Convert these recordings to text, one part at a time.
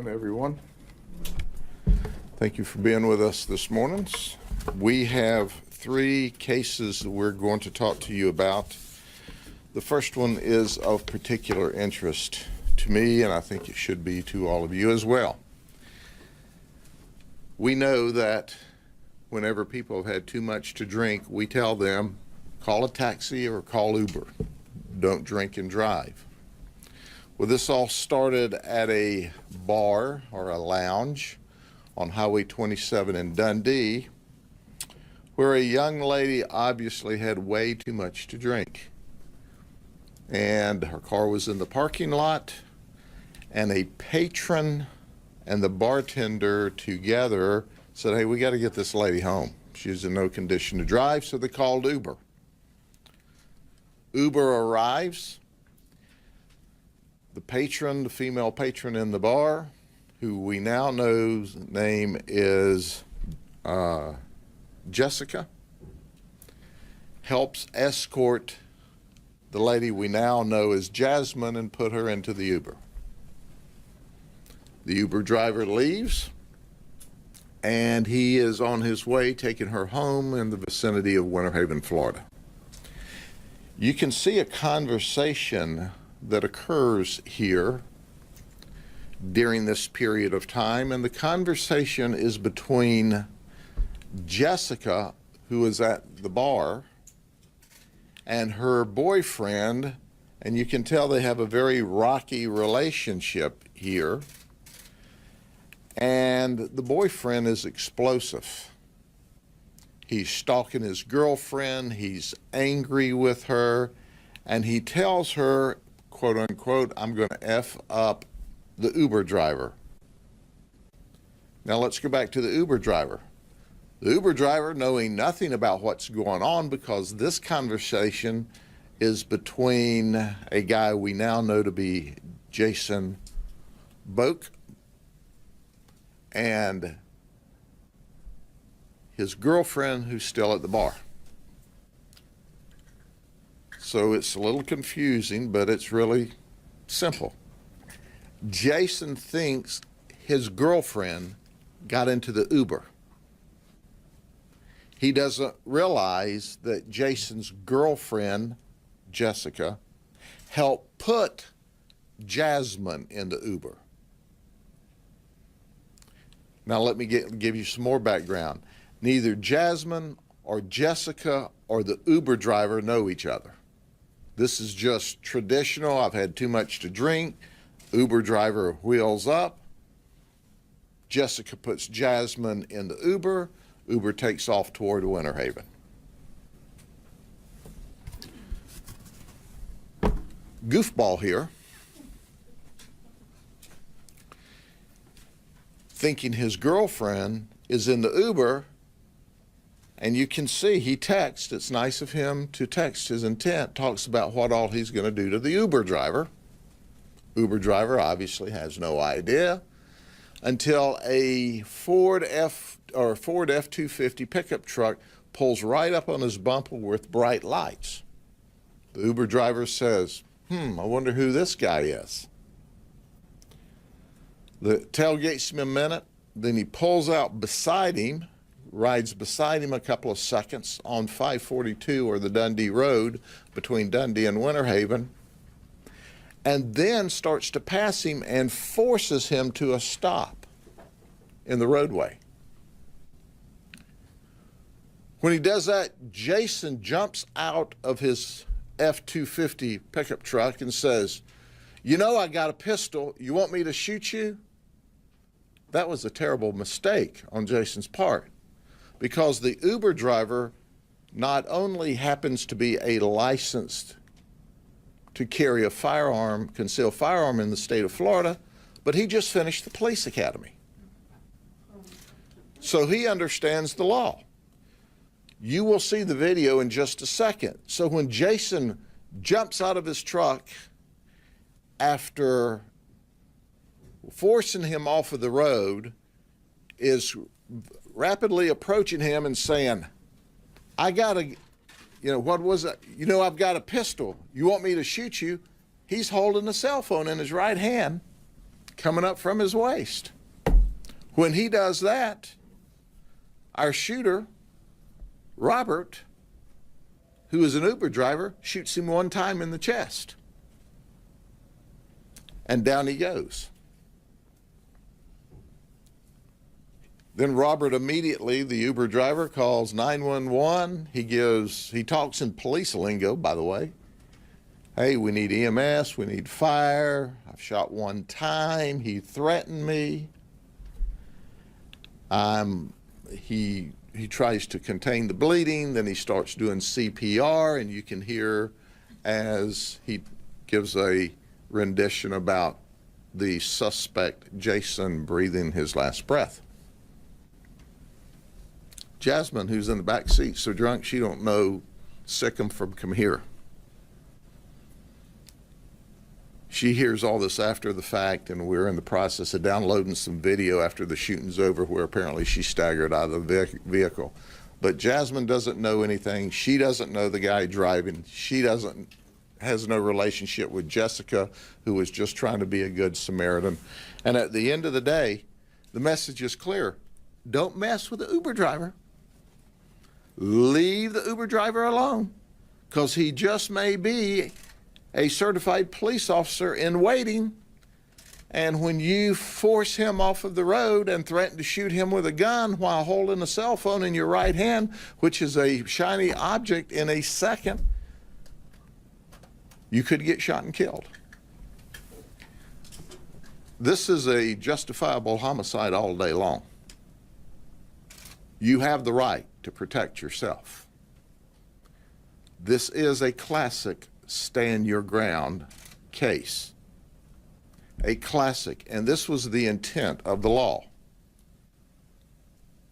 morning, everyone. Thank you for being with us this morning. We have three cases that we're going to talk to you about. The first one is of particular interest to me, and I think it should be to all of you as well. We know that whenever people have had too much to drink, we tell them, call a taxi or call Uber. Don't drink and drive. Well, this all started at a bar or a lounge on Highway 27 in Dundee, where a young lady obviously had way too much to drink. And her car was in the parking lot, and a patron and the bartender together said, hey, we got to get this lady home. She's in no condition to drive, so they called Uber. Uber arrives. The patron, the female patron in the bar, who we now know's name is Jessica, helps escort the lady we now know as Jasmine and put her into the Uber. The Uber driver leaves, and he is on his way taking her home in the vicinity of Winter Haven, Florida. You can see a conversation that occurs here during this period of time, and the conversation is between Jessica, who is at the bar, and her boyfriend, and you can tell they have a very rocky relationship here, and the boyfriend is explosive. He's stalking his girlfriend, he's angry with her, and he tells her, quote unquote, I'm going to F up the Uber driver. Now let's go back to the Uber driver. The Uber driver, knowing nothing about what's going on, because this conversation is between a guy we now know to be Jason Polk and his girlfriend, who's still at the bar. So it's a little confusing, but it's really simple. Jason thinks his girlfriend got into the Uber. He doesn't realize that Jason's girlfriend, Jessica, helped put Jasmine in the Uber. Now let me give you some more background. Neither Jasmine or Jessica or the Uber driver know each other. This is just traditional. I've had too much to drink. Uber driver wheels up. Jessica puts Jasmine in the Uber. Uber takes off toward Winter Haven. Goofball here, thinking his girlfriend is in the Uber, and you can see he texts. It's nice of him to text. His intent talks about what all he's going to do to the Uber driver. Uber driver obviously has no idea until a Ford F-250 pickup truck pulls right up on his bumper with bright lights. The Uber driver says, I wonder who this guy is. The tailgates him a minute, then he pulls out beside him, rides beside him a couple of seconds on 542 or the Dundee Road between Dundee and Winter Haven, and then starts to pass him and forces him to a stop in the roadway. When he does that, Jason jumps out of his F-250 pickup truck and says, you know, I got a pistol. You want me to shoot you? That was a terrible mistake on Jason's part, because the Uber driver not only happens to be a licensed to carry a firearm, concealed firearm in the state of Florida, but he just finished the police academy. So he understands the law. You will see the video in just a second. So when Jason jumps out of his truck after forcing him off of the road, is rapidly approaching him and saying, I gotta, what was it? I've got a pistol. You want me to shoot you? He's holding a cell phone in his right hand, coming up from his waist. When he does that, our shooter, Robert, who is an Uber driver, shoots him one time in the chest. And down he goes. Then Robert immediately, the Uber driver, calls 911. He talks in police lingo, by the way. Hey, we need EMS, we need fire. I've shot one time. He threatened me. He tries to contain the bleeding, then he starts doing CPR, and you can hear as he gives a rendition about the suspect, Jason, breathing his last breath. Jasmine, who's in the back seat, so drunk she don't know Sikkim from come here. She hears all this after the fact, and we're in the process of downloading some video after the shooting's over where apparently she staggered out of the vehicle. But Jasmine doesn't know anything. She doesn't know the guy driving. She has no relationship with Jessica, who was just trying to be a good Samaritan. And at the end of the day, the message is clear. Don't mess with the Uber driver. Leave the Uber driver alone, because he just may be a certified police officer in waiting, and when you force him off of the road and threaten to shoot him with a gun while holding a cell phone in your right hand, which is a shiny object, in a second, you could get shot and killed. This is a justifiable homicide all day long. You have the right to protect yourself. This is a classic stand your ground case. A classic, and this was the intent of the law.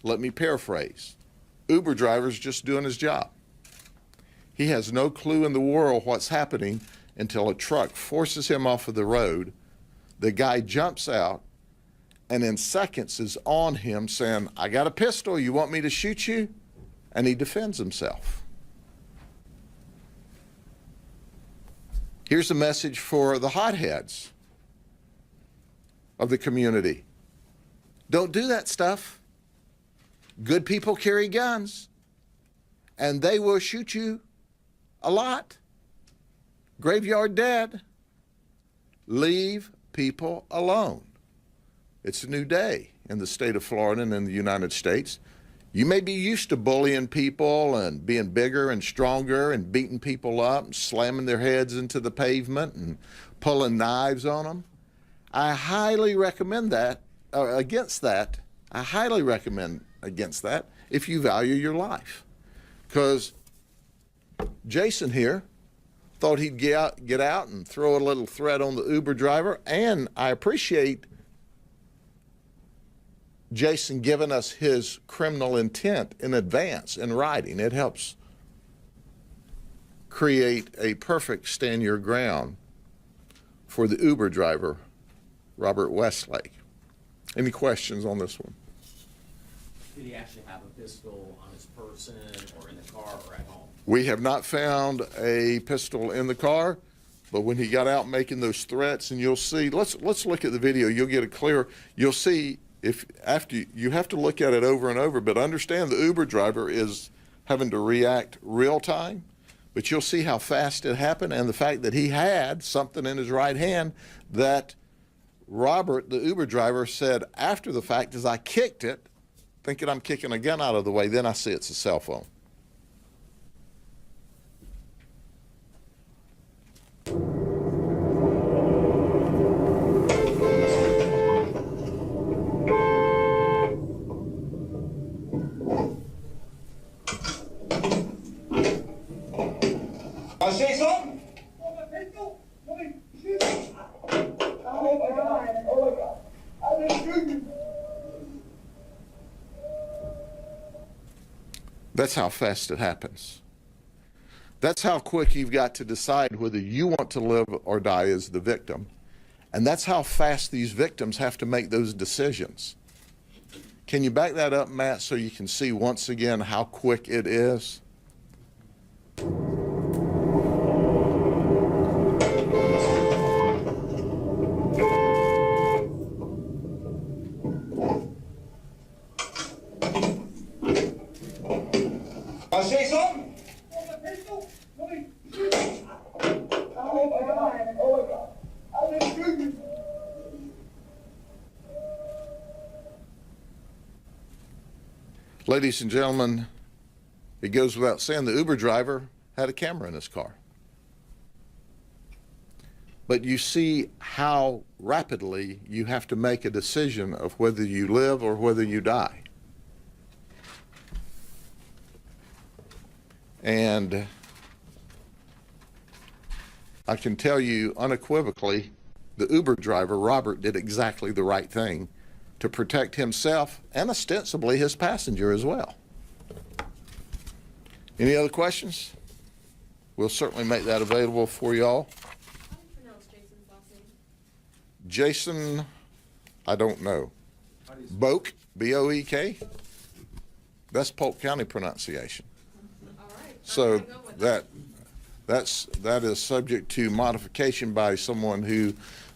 Let me paraphrase. Uber driver's just doing his job. He has no clue in the world what's happening until a truck forces him off of the road. The guy jumps out and in seconds is on him saying, I got a pistol, you want me to shoot you? And he defends himself. Here's a message for the hotheads of the community. Don't do that stuff. Good people carry guns, and they will shoot you a lot. Graveyard dead. Leave people alone. It's a new day in the state of Florida and in the United States. You may be used to bullying people and being bigger and stronger and beating people up and slamming their heads into the pavement and pulling knives on them. I highly recommend against that if you value your life. Because Jason here thought he'd get out and throw a little threat on the Uber driver, and I appreciate Jason giving us his criminal intent in advance in writing. It helps create a perfect stand your ground for the Uber driver, Robert Westlake. Any questions on this one? Did he actually have a pistol on his person or in the car or at home? We have not found a pistol in the car, but when he got out making those threats, and you'll see, let's look at the video, you'll get a clear, you'll see. If after you have to look at it over and over, but understand the Uber driver is having to react real time, but you'll see how fast it happened, and the fact that he had something in his right hand that Robert, the Uber driver, said after the fact, as I kicked it, thinking I'm kicking a gun out of the way, then I see it's a cell phone. I say something? Oh my God. Oh my God. I didn't shoot you. That's how fast it happens. That's how quick you've got to decide whether you want to live or die as the victim. And that's how fast these victims have to make those decisions. Can you back that up, Matt, so you can see once again how quick it is? Ladies and gentlemen, it goes without saying the Uber driver had a camera in his car. But you see how rapidly you have to make a decision of whether you live or whether you die. And I can tell you unequivocally, the Uber driver, Robert, did exactly the right thing to protect himself and ostensibly his passenger as well. Any other questions? We'll certainly make that available for y'all. How do you pronounce Jason's last name? Jason, I don't know. Boak, B-O-E-K. That's Polk County pronunciation. All right. So I'm gonna go with that is subject to modification by someone who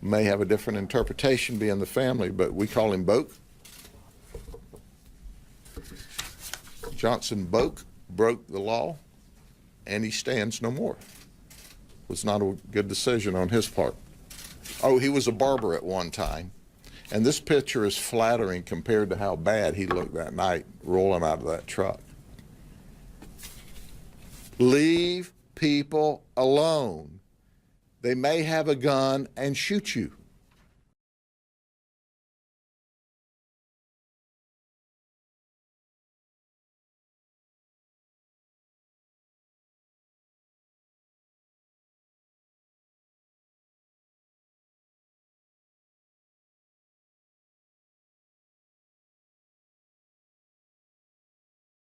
may have a different interpretation being the family, but we call him Boak. Johnson Boak broke the law, and he stands no more. Was not a good decision on his part. Oh, he was a barber at one time, and this picture is flattering compared to how bad he looked that night rolling out of that truck. Leave people alone. They may have a gun and shoot you.